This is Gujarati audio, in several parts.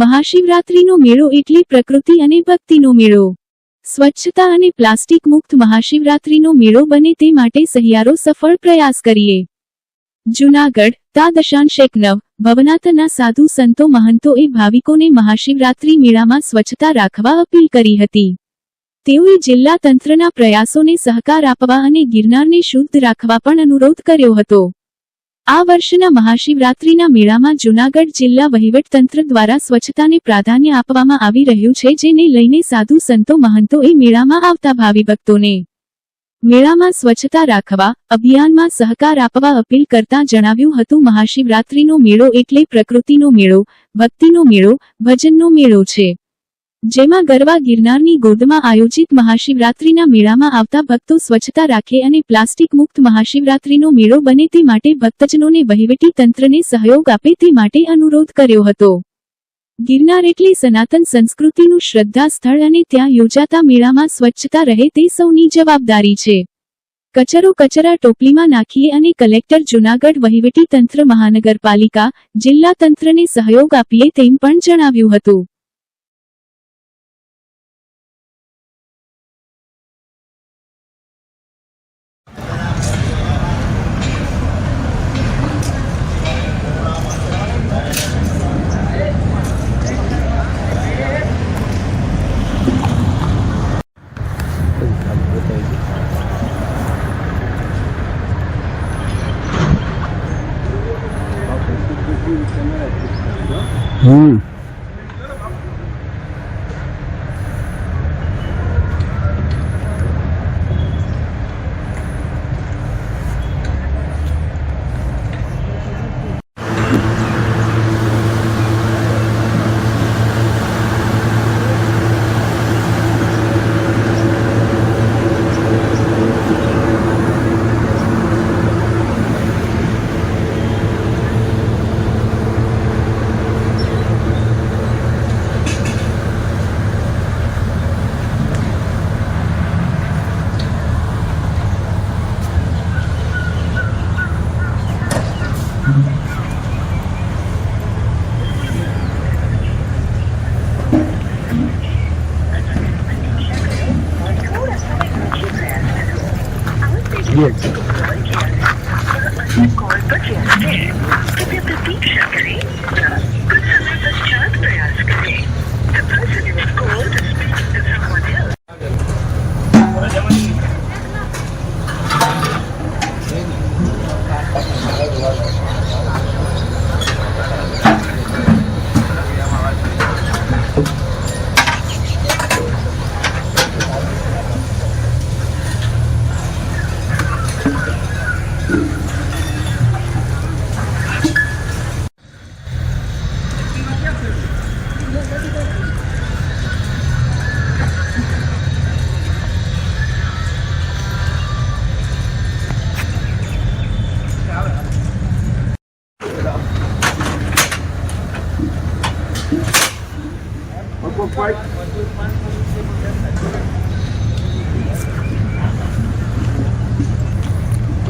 મહાશિવરાત્રીનો મેળો એટલે પ્રકૃતિ અને ભક્તિનો મેળો। સ્વચ્છતા અને પ્લાસ્ટિક મુક્ત મહાશિવરાત્રીનો મેળો બને તે માટે સહિયારો સફળ પ્રયાસ કરીએ। જૂનાગઢ તા 9.9 ભવનાથના સાધુ સંતો મહંતોએ ભાવિકોને મહાશિવરાત્રી મેળામાં સ્વચ્છતા રાખવા અપીલ કરી હતી। તેઓએ જિલ્લા તંત્રના પ્રયાસોને સહકાર આપવા અને ગિરનારને શુદ્ધ રાખવા પણ અનુરોધ કર્યો હતો। આ વર્ષના મહાશિવરાત્રીના મેળામાં જૂનાગઢ જિલ્લા વહીવટતંત્ર દ્વારા સ્વચ્છતાને પ્રાધાન્ય આપવામાં આવી રહ્યું છે, જેને લઈને સાધુ સંતો મહંતોએ મેળામાં આવતા ભાવિભક્તોને મેળામાં સ્વચ્છતા રાખવા અભિયાનમાં સહકાર આપવા અપીલ કરતા જણાવ્યું હતું। મહાશિવરાત્રીનો મેળો એટલે પ્રકૃતિનો મેળો, ભક્તિનો મેળો, ભજનનો મેળો છે, જેમાં ગરવા ગિરનારની ગોદમાં આયોજિત મહાશિવરાત્રીના મેળામાં આવતા ભક્તો સ્વચ્છતા રાખે અને પ્લાસ્ટિક મુક્ત મહાશિવરાત્રીનો મેળો બને તે માટે ભક્તજનોને વહીવટી તંત્રને સહયોગ આપે તે માટે અનુરોધ કર્યો હતો। ગિરનાર એટલે સનાતન સંસ્કૃતિનું શ્રદ્ધા સ્થળ અને ત્યાં યોજાતા મેળામાં સ્વચ્છતા રહે તે સૌની જવાબદારી છે। કચરો કચરા ટોપલીમાં નાખીએ અને કલેક્ટર જૂનાગઢ વહીવટી તંત્ર મહાનગરપાલિકા જિલ્લા તંત્રને સહયોગ આપીએ તેમ પણ જણાવ્યું હતું।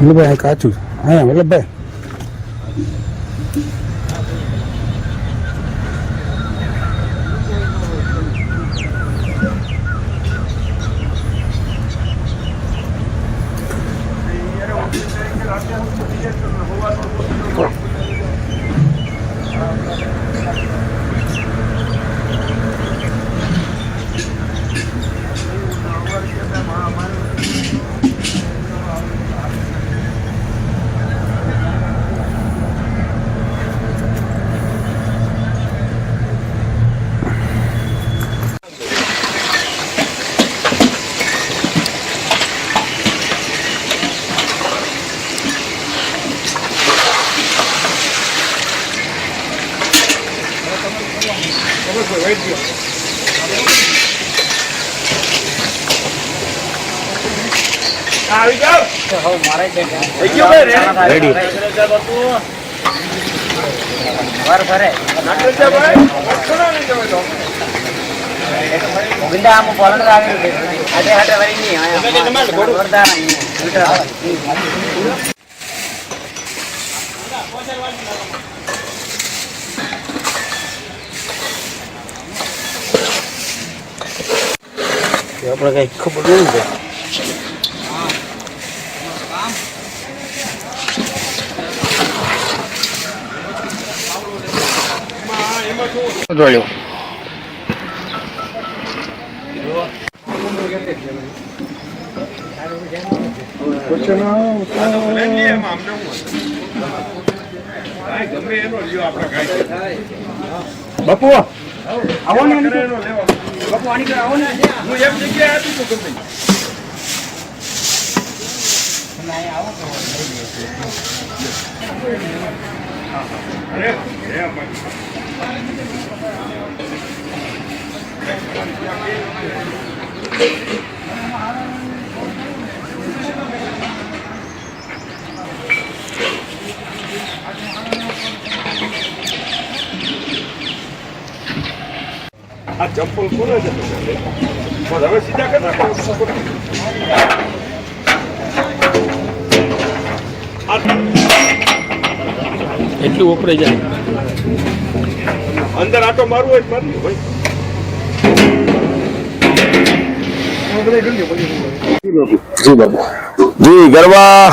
વલ્લભભાઈ કાચું હા વલ્લભભાઈ આપણે કઈ ખબર નહીં જોયો બાપુ આવો ને બાપુ આની આવો ને હું એક જગ્યાએ આપી છું ગમે આ ચંપલ કોને છે પણ હવે સીધા કરી નાખો એટલું વપરાઈ જાય અંદર આટો મારવો હોય મારી ભાઈ જી ગરવા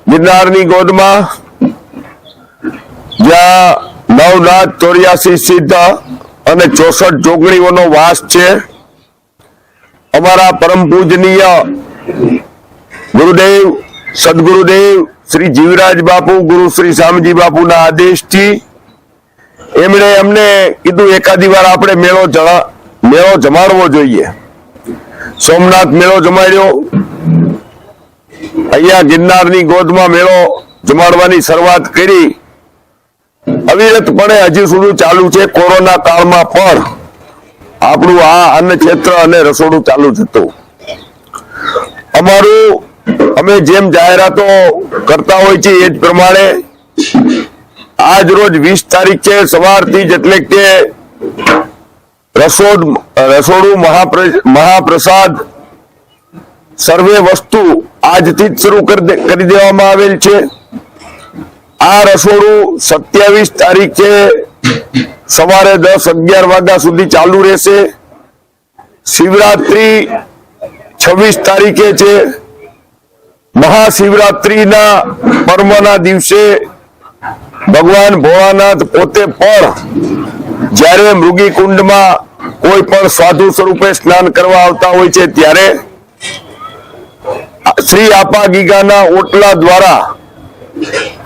ગિરનારની ગોદમાં જ્યાં 9,84 સિદ્ધ અને 64 જોગણીઓનો વાસ છે. અમારા પરમ પૂજનીય ગુરુદેવ સદગુરુદેવ શ્રી જીવરાજ બાપુ ગુરુ શ્રી શામજી બાપુના આદેશથી એમણે અમને કીધું એકાદી વાર આપણે મેળો જમાડવો જોઈએ. સોમનાથ મેળો જમાડ્યો, અહીંયા ગિરનારની ગોદમાં મેળો જમાડવાની શરૂઆત કરી. અવિરતપણે હજી સુધી ચાલુ છે. કોરોના કાળમાં પણ આપણું આ અન્ન ક્ષેત્ર અને રસોડું ચાલુ જ હતું. અમે જેમ જાહેરાતો કરતા હોય છે એ જ પ્રમાણે આજ રોજ 20 તારીખ છે, સવારથી જ એટલે કે રસોડું મહાપ્રસાદ સર્વે વસ્તુ આજથી જ શરૂ કરી દેવામાં આવેલ છે. આ રસોડું 27 તારીખ છે, સવારે 10-11 વાગ્યા સુધી ચાલુ રહેશે. શિવરાત્રી 26 તારીખે છે. મહાશિવરાત્રીના પર્વના દિવસે ભગવાન ભોળાનાથ પોતે પણ જ્યારે મૃગી કુંડમાં કોઈ પણ સાધુ સ્વરૂપે સ્નાન કરવા આવતા હોય છે ત્યારે શ્રી આપા ગીગાના ઓટલા દ્વારા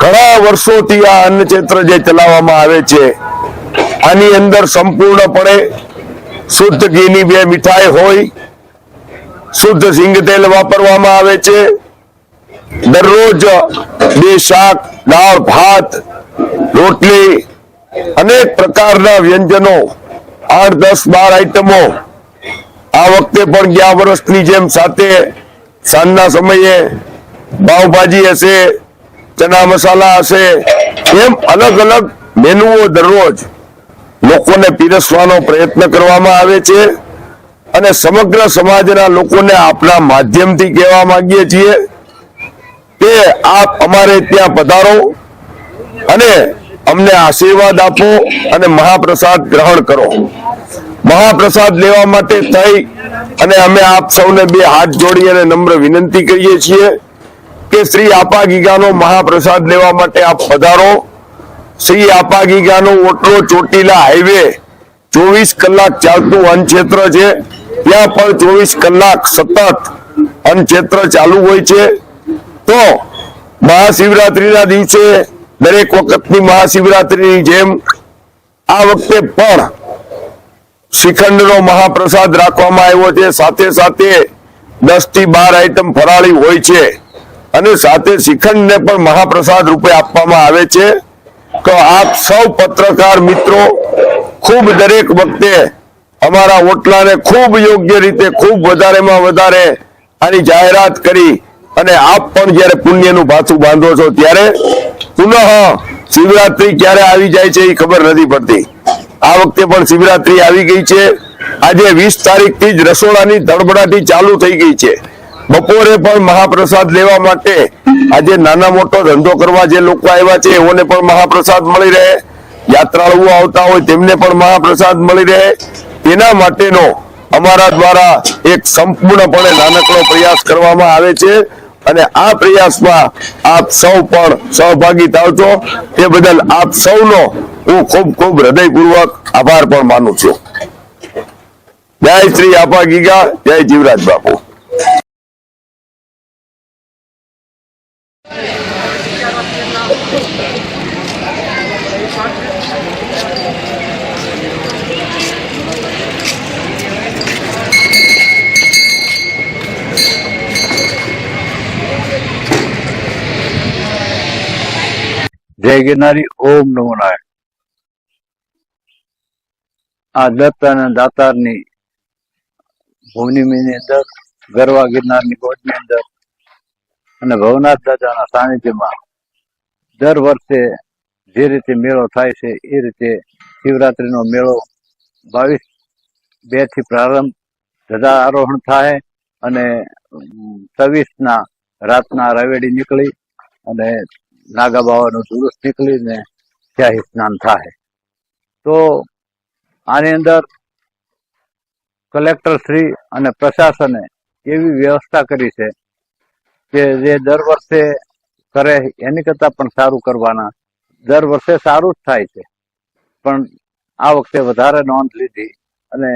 ઘણા વર્ષોથી આ અન્ન ક્ષેત્ર જે ચલાવવામાં આવે છે, આની અંદર સંપૂર્ણપણે શુદ્ધ ઘીની 2 મીઠાઈ હોય, શુદ્ધ સિંગ તેલ વાપરવામાં આવે છે. દરરોજ 2 શાક, દાળ, ભાત, રોટલી, અનેક પ્રકારના વ્યંજનો, 8, 10, 12 આઈટમો. આ વખતે પણ ગયા વર્ષની જેમ સાથે સાંજના સમયે પાવભાજી હશે, ચના મસાલા હશે, એમ અલગ અલગ મેનુઓ દરરોજ લોકોને પીરસવાનો પ્રયત્ન કરવામાં આવે છે. અને સમગ્ર સમાજના લોકોને આપના માધ્યમથી કહેવા માંગીએ છીએ કે આપ અમારે ત્યાં પધારો અને અમને આશીર્વાદ આપો અને મહાપ્રસાદ ગ્રહણ કરો. મહાપ્રસાદ લેવા માટે થઈ અને અમે આપ સૌને 2 હાથ જોડી અને નમ્ર વિનંતી કરીએ છીએ કે શ્રી આપા ગીગાનો મહાપ્રસાદ લેવા માટે આપ પધારો. શ્રી આપા ગીગાનો ઓટલો ચોટીલા હાઈવે 24 કલાક ચાલતું અન્ન ક્ષેત્ર છે. ત્યાં પણ 24 કલાક સતત અન્ન ક્ષેત્ર ચાલુ હોય છે. તો મહાશિવરાત્રીના દિવસે દરેક વખતની મહાશિવરાત્રીની જેમ આ વખતે પણ શ્રીખંડનો મહાપ્રસાદ રાખવામાં આવ્યો છે. સાથે સાથે 10 થી 12 આઈટમ ફરાળી હોય છે અને સાથે શ્રીખંડને પણ મહાપ્રસાદ રૂપે આપવામાં આવે છે. તો આપ સૌ પત્રકાર મિત્રો ખૂબ દરેક વખતે અમારા ઓટલાને ખૂબ યોગ્ય રીતે ખૂબ વધારેમાં વધારે આની જાહેરાત કરી અને આપ પણ જ્યારે પુણ્યનું પાછું બાંધો છો ત્યારે પુનઃ શિવરાત્રી ક્યારે આવી જાય છે એ ખબર નથી પડતી. આ વખતે પણ શિવરાત્રી આવી ગઈ છે. આજે 20 તારીખથી જ રસોડાની ધડબડાટી ચાલુ થઈ ગઈ છે. બપોરે પણ મહાપ્રસાદ લેવા માટે આજે નાના મોટો ધંધો કરવા જે લોકો આવ્યા છે એઓને પણ મહાપ્રસાદ મળી રહે, યાત્રાળુઓ આવતા હોય તેમને પણ મહાપ્રસાદ મળી રહે, એના માટેનો અમારા દ્વારા એક સંપૂર્ણપણે નાનકડો પ્રયાસ કરવામાં આવે છે અને આ પ્રયાસમાં આપ સૌ પણ સહભાગી થાવ છો તે બદલ આપ સૌનો હું ખૂબ ખૂબ હૃદયપૂર્વક આભાર પણ માનું છું. જય શ્રી આપા ગીગા, જય જીવરાજ બાપુ. જય ગિરનારી. ઓમ નમો નારાયણ. આ દત્ત અને દાતારની ભૂમિની અંદર, ગરવા ગિરનારની ગોદની અંદર અને ભવનાથ દાદાના સાનિધ્યમાં દર વર્ષે જે રીતે મેળો થાય છે એ રીતે શિવરાત્રીનો મેળો 22/2 થી પ્રારંભ, ધજા આરોહણ થાય અને 26ના રાતના રાવેડી નીકળી અને નાગા બાવાનું જુલુસ નીકળીને શાહી સ્નાન થાય. તો આની અંદર કલેક્ટર શ્રી અને પ્રશાસને એવી વ્યવસ્થા કરી છે કે જે દર વર્ષે કરે એની કરતાં પણ સારું કરવાના. દર વર્ષે સારું જ થાય છે, પણ આ વખતે વધારે નોંધ લીધી અને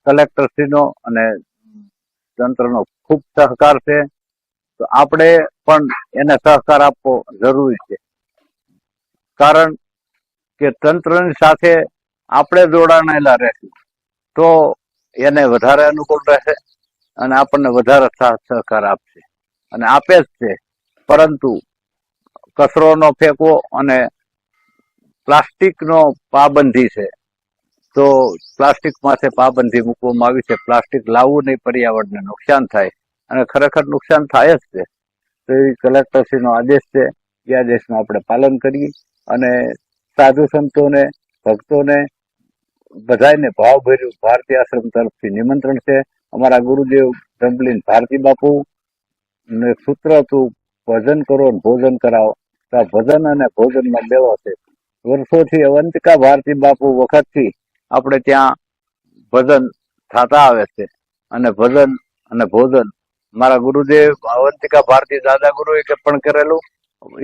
કલેક્ટરશ્રીનો અને તંત્રનો ખૂબ સહકાર છે. તો આપણે પણ એને સહકાર આપવો જરૂરી છે, કારણ કે તંત્રની સાથે આપણે જોડાયેલા રહેશું તો એને વધારે અનુકૂળ રહેશે અને આપણને વધારે સાથ સહકાર આપશે અને આપે જ છે. પરંતુ કચરો ન ફેંકવો અને પ્લાસ્ટિકનો પાબંધી છે, તો પ્લાસ્ટિક માથે પાબંધી મૂકવામાં આવી છે. પ્લાસ્ટિક લાવવું નહીં, પર્યાવરણને નુકસાન થાય અને ખરેખર નુકસાન થાય જ છે. તો એ કલેક્ટરશ્રીનો આદેશ છે, એ આદેશનું આપણે પાલન કરીએ અને સાધુ સંતોને, ભક્તોને બધાને ભાવભર્યું ભારતીય આશ્રમ તરફથી નિમંત્રણ છે. અમારા ગુરુદેવ ડમ્બલીન ભારતી બાપુ ને સૂત્ર હતું ભજન કરો ને ભોજન કરાવો. તો આ ભજન અને ભોજનનો મેળો છે. વર્ષોથી અવંતિકા ભારતી બાપુ વખતથી આપણે ત્યાં ભજન થતા આવે છે અને ભજન અને ભોજન મારા ગુરુદેવ અવંતિકા ભારતી દાદા ગુરુએ પણ કરેલું.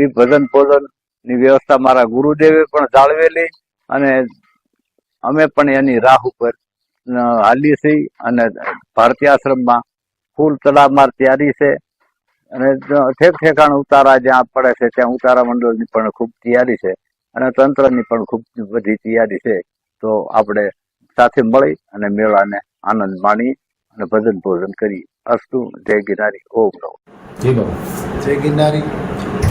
એ ભજન ભોજન ની વ્યવસ્થા મારા ગુરુદેવે પણ જાળવેલી અને અમે પણ એની રાહ ઉપર હાલી છીએ અને ભારતીય આશ્રમમાં ફૂલ તડામાર તૈયારી છે અને ઠેક ઠેકાણ ઉતારા જ્યાં પડે છે ત્યાં ઉતારા મંડળની પણ ખૂબ તૈયારી છે અને તંત્રની પણ ખૂબ બધી તૈયારી છે. તો આપણે સાથે મળી અને મેળાને આનંદ માણી અને ભજન ભોજન કરી. અસ્તુ. જય ગિરનારી. ઓમ નમો. જય ગિરનારી.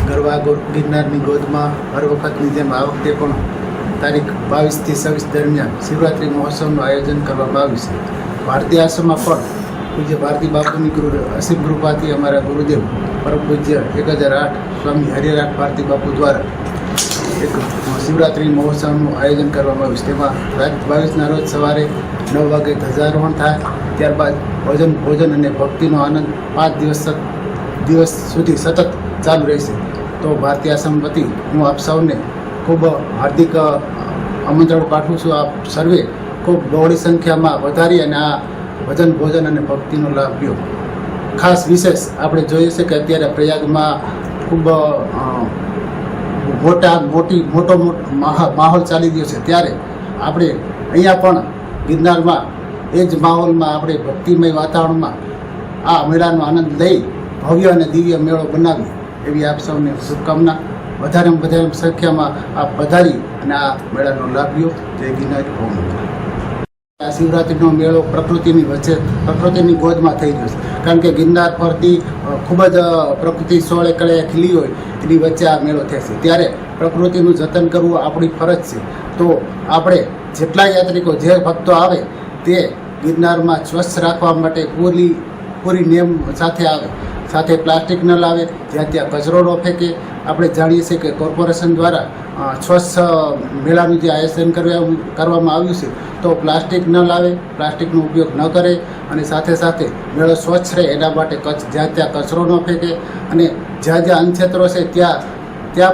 ગરવા ગિરનારની ગોદમાં હર વખતની જેમ આ વખતે પણ તારીખ 22 થી 26 દરમિયાન શિવરાત્રી મહોત્સવનું આયોજન કરવામાં આવ્યું છે. ભારતીય આશ્રમમાં પણ પૂજ્ય ભારતી બાપુની અસીમ કૃપાથી અમારા ગુરુદેવ પરમ પૂજ્ય 1008 સ્વામી હરિરાજ ભારતી બાપુ દ્વારા એક શિવરાત્રી મહોત્સવનું આયોજન કરવામાં આવ્યું છે. તેમાં તારીખ 22ના રોજ સવારે 9 વાગે ધ્વજારોહણ થાય, ત્યારબાદ ભોજન અને ભક્તિનો આનંદ 5 દિવસ સુધી સતત ચાલુ રહેશે. તો ભારતીય આશ્રમ વતી હું આપ સૌને ખૂબ હાર્દિક આમંત્રણ પાઠવું છું. આપ સર્વે ખૂબ બહોળી સંખ્યામાં વધારી અને આ ભજન ભોજન અને ભક્તિનો લાભ લ્યો. ખાસ વિશેષ આપણે જોઈએ છે કે અત્યારે પ્રયાગમાં ખૂબ મોટો માહોલ ચાલી રહ્યો છે, ત્યારે આપણે અહીંયા પણ ગિરનારમાં એ જ માહોલમાં આપણે ભક્તિમય વાતાવરણમાં આ મેળાનો આનંદ લઈ ભવ્ય અને દિવ્ય મેળો બનાવી એવી આપ સૌને શુભકામના. વધારેમાં વધારે સંખ્યામાં આપ પધારી અને આ મેળાનો લાભ લ્યો. જય ગિરનારી. ઓમ. આ શિવરાત્રિનો મેળો પ્રકૃતિની વચ્ચે, પ્રકૃતિની ગોદમાં થઈ રહ્યો છે, કારણ કે ગિરનાર પરથી ખૂબ જ પ્રકૃતિ સોળે કળે ખીલી હોય એની વચ્ચે આ મેળો થાય છે. ત્યારે પ્રકૃતિનું જતન કરવું આપણી ફરજ છે તો આપણે જેટલા યાત્રિકો જે ભક્તો આવે તે ગિરનારમાં સ્વચ્છ રાખવા માટે પૂરી નિયમ સાથે આવે, સાથે પ્લાસ્ટિક ન લાવે, જ્યાં ત્યાં કચરો ન ફેંકે. આપણે જાણીએ છીએ કે કોર્પોરેશન દ્વારા સ્વચ્છ મેળાનું જે આયોજન કરવામાં આવ્યું છે તો પ્લાસ્ટિક ન લાવે, પ્લાસ્ટિકનો ઉપયોગ ન કરે અને સાથે સાથે મેળો સ્વચ્છ રહે એના માટે જ્યાં ત્યાં કચરો ન ફેંકે અને જ્યાં જ્યાં અનક્ષેત્રો છે ત્યાં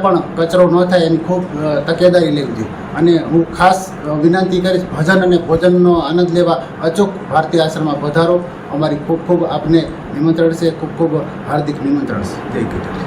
પણ કચરો ન થાય એની ખૂબ તકેદારી લેવી જોઈએ. અને હું ખાસ વિનંતી કરીશ, ભજન અને ભોજનનો આનંદ લેવા અચૂક ભારતીય આશ્રમમાં પધારો. અમારી ખૂબ ખૂબ આપને નિમંત્રણ છે, ખૂબ ખૂબ હાર્દિક નિમંત્રણ છે. જય ગીતા.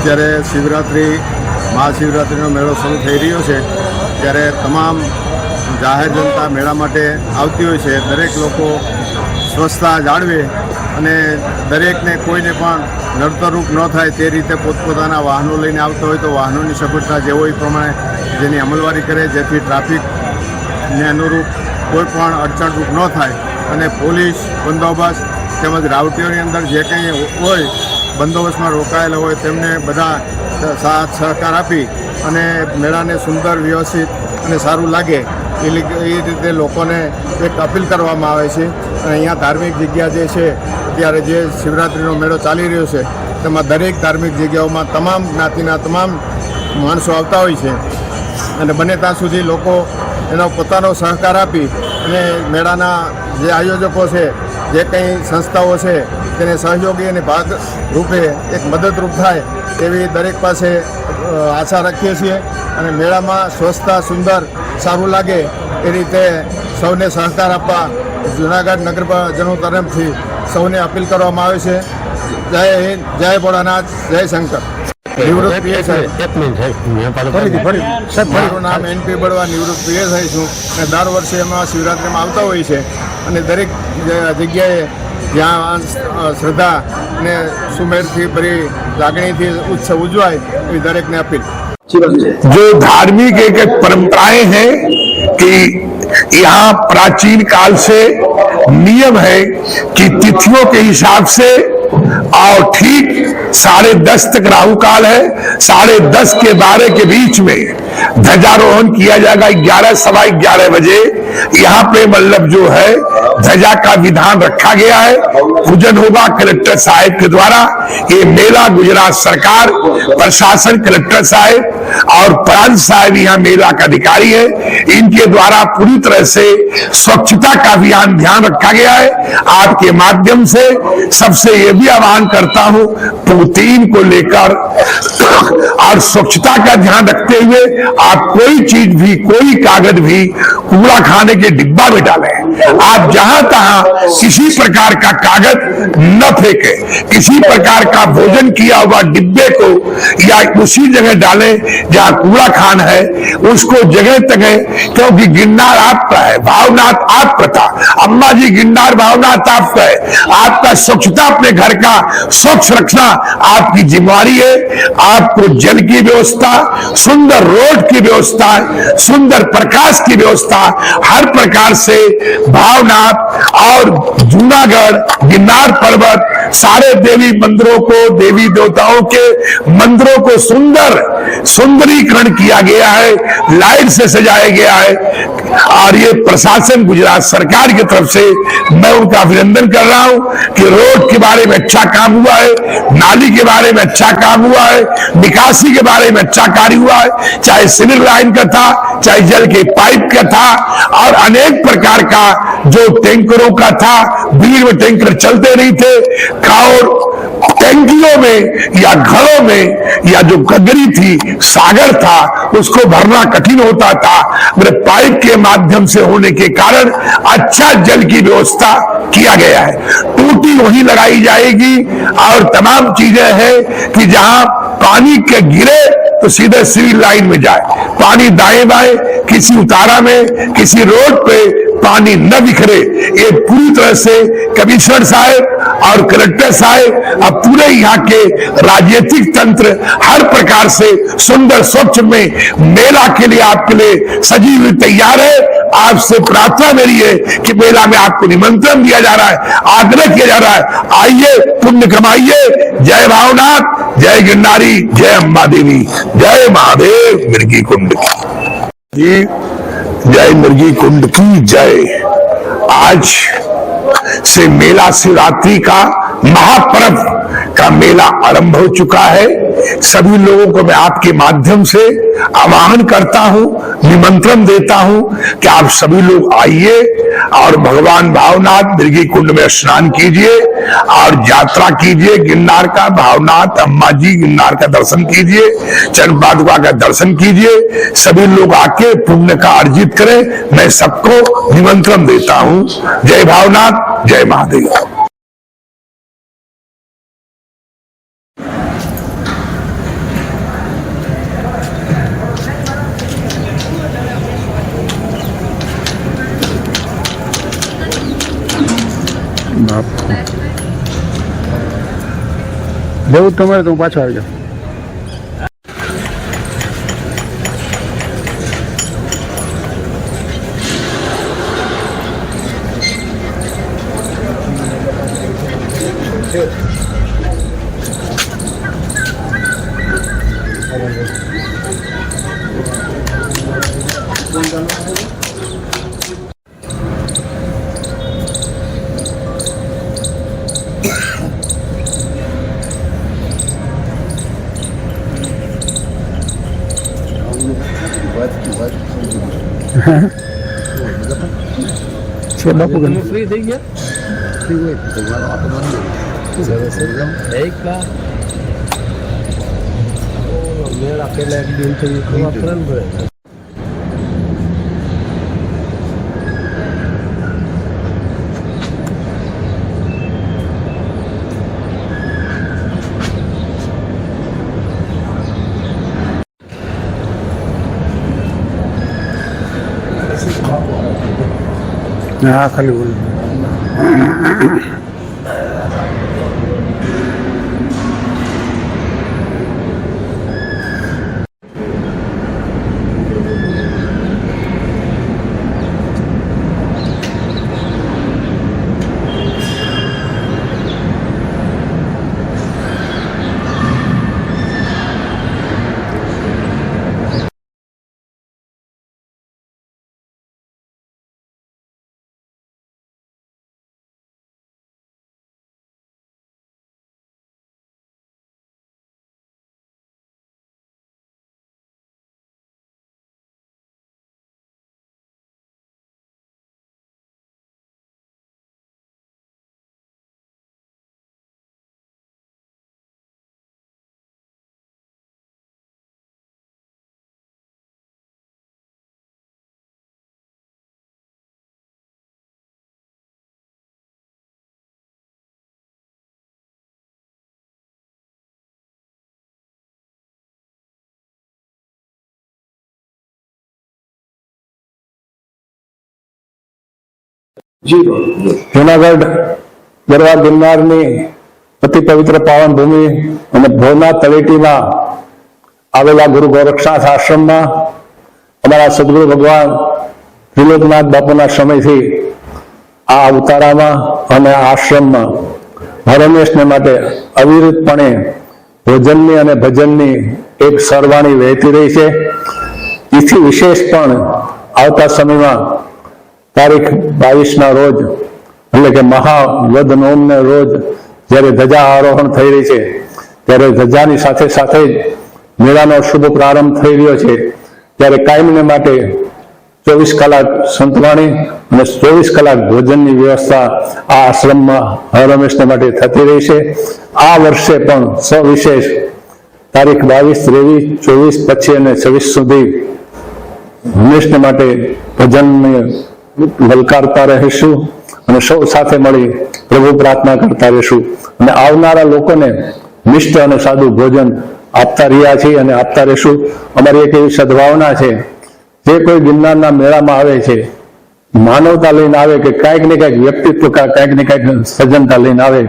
અત્યારે મહાશિવરાત્રિનો મેળો શરૂ થઈ રહ્યો છે ત્યારે તમામ જાહેર જનતા મેળા માટે આવતી હોય છે. દરેક લોકો સ્વચ્છતા જાળવે અને દરેકને કોઈને પણ નડતરરૂપ ન થાય તે રીતે પોતપોતાના વાહનો લઈને આવતા હોય તો વાહનોની સગવડતા જે હોય એ પ્રમાણે જેની અમલવારી કરે, જેથી ટ્રાફિકને અનુરૂપ કોઈ પણ અડચણરૂપ ન થાય. અને પોલીસ બંદોબસ્ત તેમજ રાવટીઓની અંદર જે કંઈ હોય બંદોબસ્તમાં રોકાયેલા હોય તેમને બધા સાથ સહકાર આપી અને મેળાને સુંદર, વ્યવસ્થિત અને સારું લાગે એ રીતે લોકોને એક અપીલ કરવામાં આવે છે. અને અહીંયા ધાર્મિક જગ્યા જે છે અત્યારે જે શિવરાત્રિનો મેળો ચાલી રહ્યો છે તેમાં દરેક ધાર્મિક જગ્યાઓમાં તમામ જ્ઞાતિના તમામ માણસો આવતા હોય છે અને બને ત્યાં સુધી લોકો એનો પોતાનો સહકાર આપી અને મેળાના જે આયોજકો છે, જે કંઈ સંસ્થાઓ છે તેને સહયોગી અને ભાગ રૂપે એક મદદરૂપ થાય તેવી દરેક પાસે આશા રાખીએ છીએ. અને મેળામાં સ્વચ્છતા, સુંદર, સારું લાગે એ રીતે સૌને સહકાર આપવા જૂનાગઢ નગરજનો તરફથી સૌને અપીલ કરવામાં આવે છે. જય હિન્દ, જય ભોળાનાથ, જય શંકર. નિવૃત્ત પીએસઆઈ. મારું નામ NP બળવા, નિવૃત્ત પીએસઆઈ છું અને દર વર્ષે એમાં શિવરાત્રિમાં આવતા હોય છે અને દરેક જગ્યાએ જ્યાં શ્રદ્ધા ને સુમેળથી ભરી લાગણીથી ઉત્સવ ઉજવાય એવી દરેકને અપીલ. जो धार्मिक एक एक परंपराएं हैं कि यहाँ प्राचीन काल से नियम है कि तिथियों के हिसाब से और ठीक 10:30 तक राहु काल है, 10:30 के 12 के बीच में ध्वजारोहण किया जाएगा. 11:11 बजे यहाँ पे मतलब जो है ध्वजा का विधान रखा गया है. पूजन होगा कलेक्टर साहब के द्वारा. ये मेला गुजरात सरकार, प्रशासन, कलेक्टर साहब और प्रांत साहब यहाँ मेला का अधिकारी है, इनके द्वारा पूरी तरह से स्वच्छता का भी ध्यान रखा गया है. आपके माध्यम से सबसे ये भी आह्वान करता हूं, प्रोटीन को लेकर और स्वच्छता का ध्यान रखते हुए आप कोई चीज भी, कोई कागज भी कूड़ा खाने के डिब्बा में डालें. आप जहां तहां किसी प्रकार का कागज न फेंके, किसी प्रकार का भोजन किया हुआ डिब्बे को या उसी जगह डालें जहां कूड़ा खान है, उसको जगह तगह, क्योंकि गिरनार आपका है, भावनाथ आपका था, अम्मा जी गिरनार भावनाथ आपका है. आपका स्वच्छता अपने घर का स्वच्छ रखना आपकी जिम्मेवारी है. आपको जल की व्यवस्था, सुंदर रोड की व्यवस्था, सुंदर प्रकाश की व्यवस्था हर प्रकार से भावनाथ और जूनागढ़ गिरनार पर्वत सारे देवी मंदिरों को, देवी देवताओं के मंदिरों को सुंदरीकरण किया गया है, लाइट से सजाया गया है। और ये प्रशासन गुजरात सरकार की तरफ से मैं उनका अभिनंदन कर रहा हूं कि रोड के बारे में अच्छा काम हुआ है, नाली के बारे में अच्छा काम हुआ है, निकासी के बारे में अच्छा कार्य हुआ है, चाहे सिविल लाइन का था, चाहे जल के पाइप का था, और अनेक प्रकार का जो टैंकरों का था, भीड़ में टैंकर चलते नहीं थे, और टैंकियों में या घरों में या जो गगरी थी, सागर था, उसको भरना कठिन होता था। मेरे पाइप के माध्यम से होने के कारण अच्छा जल की व्यवस्था किया गया है। टूटी वहीं लगाई जाएगी और तमाम चीजें हैं कि जहां पानी के गिरे तो सीधे सिविल लाइन में जाए, पानी दाएं बाएं किसी उतारा में, किसी रोड पे पानी न बिखरे। ये पूरी तरह से कमिश्नर साहब और कलेक्टर साहब अब पूरे यहाँ के राजनीतिक तंत्र हर प्रकार से सुंदर स्वच्छ में मेला के लिए आपके लिए सजी हुई तैयार है। आपसे प्रार्थना मेरी है कि मेला में आपको निमंत्रण दिया जा रहा है, आग्रह किया जा रहा है, आइए पुण्य कमाइए। जय भावनाथ, जय गिरनारी, जय अम्बा देवी, जय महादेव, मिर्गी कुंड की जय, मिर्गी कुंड की जय। आज से मेला शिवरात्रि का महापर्व का मेला आरंभ हो चुका है। सभी लोगों को मैं आपके माध्यम से आह्वान करता हूं, निमंत्रण देता हूं कि आप सभी लोग आइए और भगवान भावनाथ मिर्गी कुंड में स्नान कीजिए और यात्रा कीजिए गिरनार का। भावनाथ अम्मा जी गिरनार का दर्शन कीजिए, चरण पादुका का दर्शन कीजिए। सभी लोग आके पुण्य का अर्जित करें, मैं सबको निमंत्रण देता हूं। जय भावनाथ, जय महादेव। જેવું તમારે તો પાછો આવી જાઓ. છે બાપુ ફ્રી થઈ ગયા એક લાખ મેળા પેલા એક દિન થઈ ભરે હા ખાલી બોલ. જુનાગઢ ગરવા ગિરનારની અતિ પવિત્ર પાવન ભૂમિ અને ભવનાથ તળેટીમાં આવેલા ગુરુ ગોરક્ષનાથ આશ્રમમાં અમારા સદગુરુ ભગવાન ત્રિલોકનાથ બાપુના સમયથી આ અવતારામાં અને આ આશ્રમમાં હરમેશને માટે અવિરતપણે ભોજનની અને ભજનની એક સરવાણી વહેતી રહી છે. એથી વિશેષ પણ આવતા સમયમાં તારીખ 22ના રોજ એટલે કે મહાવદ નોમને રોજ જ્યારે ધજા આરોહણ થઈ રહી છે ત્યારે ધજાની સાથે સાથે જ મેળાનો શુભ પ્રારંભ થઈ રહ્યો છે. ત્યારે કાયમને માટે 24 કલાક સંતવાણી અને 24 કલાક ભોજનની વ્યવસ્થા આ આશ્રમમાં હરમેશને માટે થતી રહી છે. આ વર્ષે પણ સવિશેષ તારીખ 22, 23, 24, પછી અને 26 સુધી હંમેશને માટે ભજનને લલકારતા રહીશું અને સૌ સાથે મળી પ્રભુ પ્રાર્થના કરતા રહીશું અને આવનારા લોકોને મિષ્ટ અને સાદું ભોજન આપતા રહ્યા છીએ અને આપતા રહીશું. અમારી એક એવી સદભાવના છે, જે કોઈ ગિરનારના મેળામાં આવે છે માનવતા લઈને આવે કે કાંઈક ને કાંઈક વ્યક્તિત્વ કાંઈક ને કાંઈક સજ્જનતા લઈને આવે,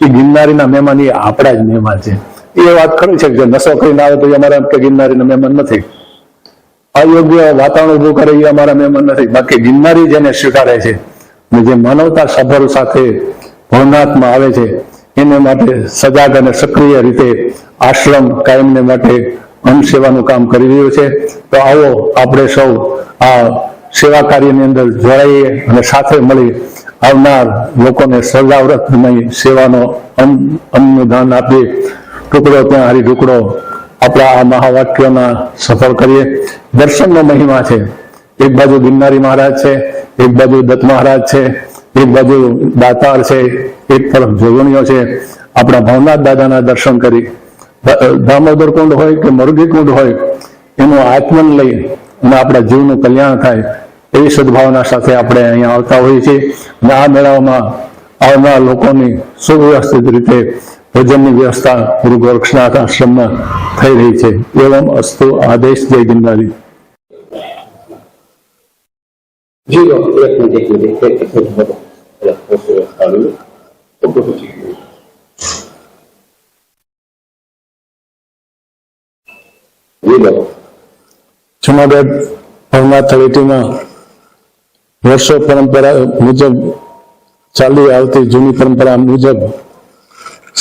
એ ગિરનારીના મહેમાન એ આપણા જ મહેમાન છે. એ વાત ખરી છે કે જો નશો કરીને આવે તો એ અમારા કે ગિરનારીના મહેમાન નથી, અયોગ્ય વાતાવરણ ઉભું કરે એ અમારા મહેમાન નથી. બાકી ગિરનારી જેને સ્વીકારે છે અને જે માનવતા સભર સાથે ભવનાથમાં આવે છે એને માટે સજાગ અને સક્રિય રીતે આશ્રમ કાયમને માટે અન્ન સેવાનું કામ કરી રહ્યું છે. તો આવો આપણે સૌ આ સેવા કાર્યની અંદર જોડાઈએ અને સાથે મળી આવનાર લોકોને સદાવ્રતમય સેવાનો અન્નનું દાન આપીએ. ટુકડો ત્યાં હરી ટુકડો આપણા આ મહાવાક્યોના સફળ કરીએ. દર્શનનો મહિમા છે. એક બાજુ ગિરનારી મહારાજ છે, એક બાજુ દત્ત મહારાજ છે, એક બાજુ દાતાર છે, એક તરફ જોગણીઓ છે. આપણા ભવનાથ દાદાના દર્શન કરી દામોદર કુંડ હોય કે મરુડી કુંડ હોય એનું આચમન લઈ અને આપણા જીવનું કલ્યાણ થાય એવી સદભાવના સાથે આપણે અહીંયા આવતા હોઈએ છીએ. અને આ મેળાઓમાં આવનાર લોકોની સુવ્યવસ્થિત રીતે ભોજનની વ્યવસ્થા ગુરુ ગોરક્ષનાથ આશ્રમમાં થઈ રહી છે. એવમ અસ્તુ. આદેશ. જય ગિરનારી. જુનાગઢ ભવનાથ તળેટીમાં વર્ષો પરંપરા મુજબ ચાલી આવતી જૂની પરંપરા મુજબ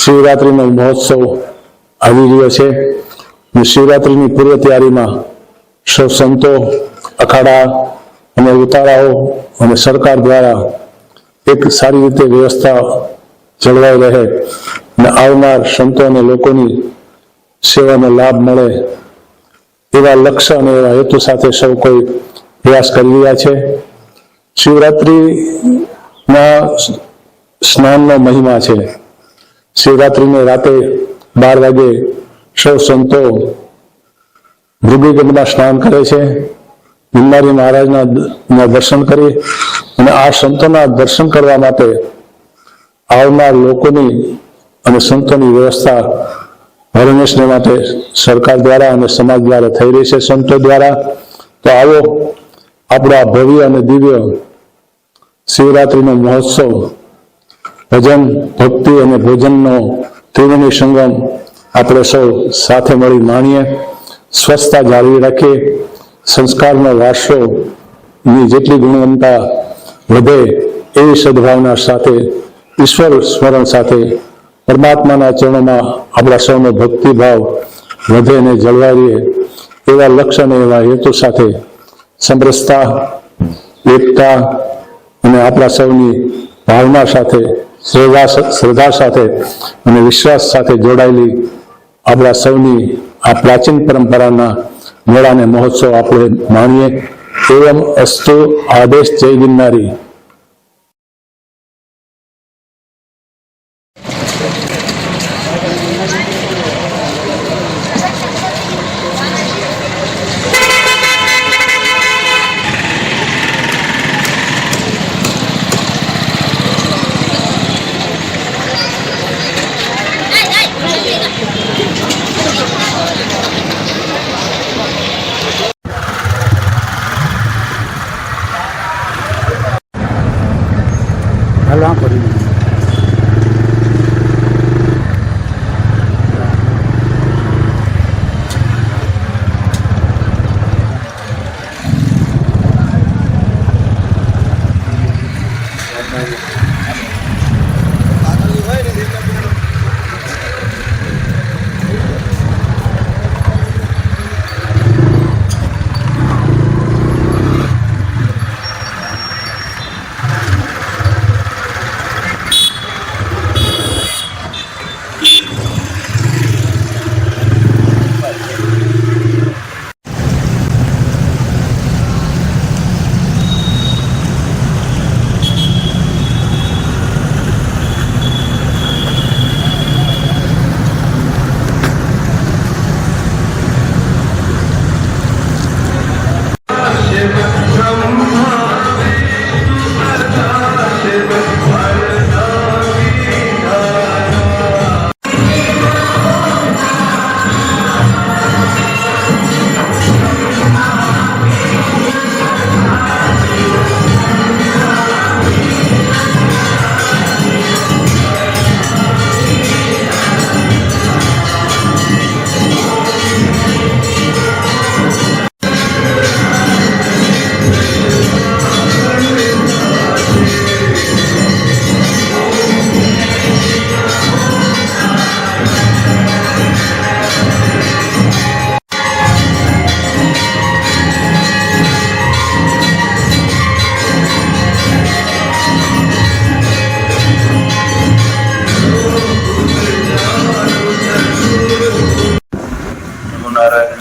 શિવરાત્રીનો મહોત્સવ આવી રહ્યો છે. શિવરાત્રીની પૂર્વ તૈયારીમાં સૌ સંતો, અખાડા અને ઉતારાઓ અને સરકાર દ્વારા એક સારી રીતે વ્યવસ્થા જળવાઈ રહે અને આવનાર સંતો અને લોકોની સેવાનો લાભ મળે એવા લક્ષ્ય અને એવા હેતુ સાથે સૌ કોઈ પ્રયાસ કરી રહ્યા છે. શિવરાત્રીના સ્નાનનો મહિમા છે. શિવરાત્રીને રાતે 12 વાગે સૌ સંતો ભૃગુગંધમાં સ્નાન કરે છે. ગિરનારી મહારાજના દર્શન કરી અને આ સંતોના દર્શન કરવા માટે આવનાર લોકોની અને સંતોની વ્યવસ્થા હરમેશને માટે સરકાર દ્વારા અને સમાજ દ્વારા થઈ રહી છે, સંતો દ્વારા. તો આવો આપણા ભવ્ય અને દિવ્ય શિવરાત્રીનો મહોત્સવ ભજન, ભક્તિ અને ભોજનનો ત્રિવેણી સંગમ આપણે સૌ સાથે મળી માણીએ. સ્વચ્છતા જાળવી રાખીએ. સંસ્કારનો વારસોની જેટલી ગુણવત્તા વધે એવી સદભાવના સાથે, ઈશ્વર સ્મરણ સાથે, પરમાત્માના ચરણોમાં આપણા સૌનો ભક્તિભાવ વધે અને જળવાઈ રહે એવા લક્ષ્ય અને એવા હેતુ સાથે સમરસતા, એકતા અને આપણા સૌની ભાવના સાથે, શ્રદ્ધા સાથે અને વિશ્વાસ સાથે જોડાયેલી આપણા સૌની આ પ્રાચીન પરંપરાના મેળાને મહોત્સવ આપણે માણીએ. એવમ અસ્તુ. આદેશ. જય ગિરનારી.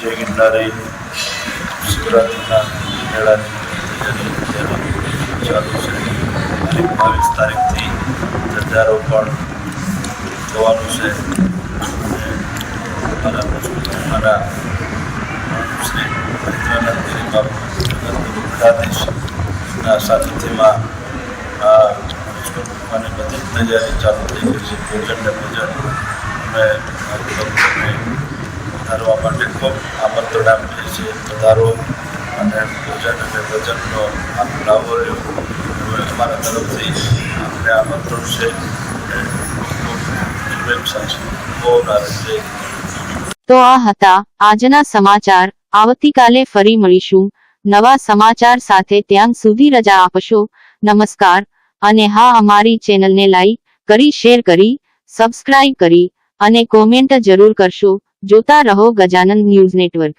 જય ગિરનારી શિવરાત્રિના મેળાની તૈયારી ચાલુ છે અને 22 તારીખથી ધ્વજારોપણ થવાનું છે અને મારા શ્રી હરિદ્રાનાથ ગિરી બાપુ જગતગુરુનાથના સાનિધ્યમાં આ અને બધી જ તૈયારી ચાલુ થઈ ગઈ છે. ભોજન ને ભજન અમે ભક્તોને વધારવા માટે ખૂબ આમંત્રણ આપીએ છીએ. વધારો અને ભોજન અને ભજનનો આપ લાવો રહ્યો અમારા તરફથી આપણે આમંત્રણ છે. શુભેચ્છા છે. તો આ હતા આજના સમાચાર. આવતીકાલે ફરી મળીશું નવા સમાચાર સાથે. ત્યાં સુધી રજા આપશો. નમસ્કાર. અને હા, અમારી ચેનલને લાઈક કરી, શેર કરી, સબસ્ક્રાઇબ કરી અને કોમેન્ટ જરૂર કરશો. જોતા રહો ગજાનન ન્યૂઝ નેટવર્ક.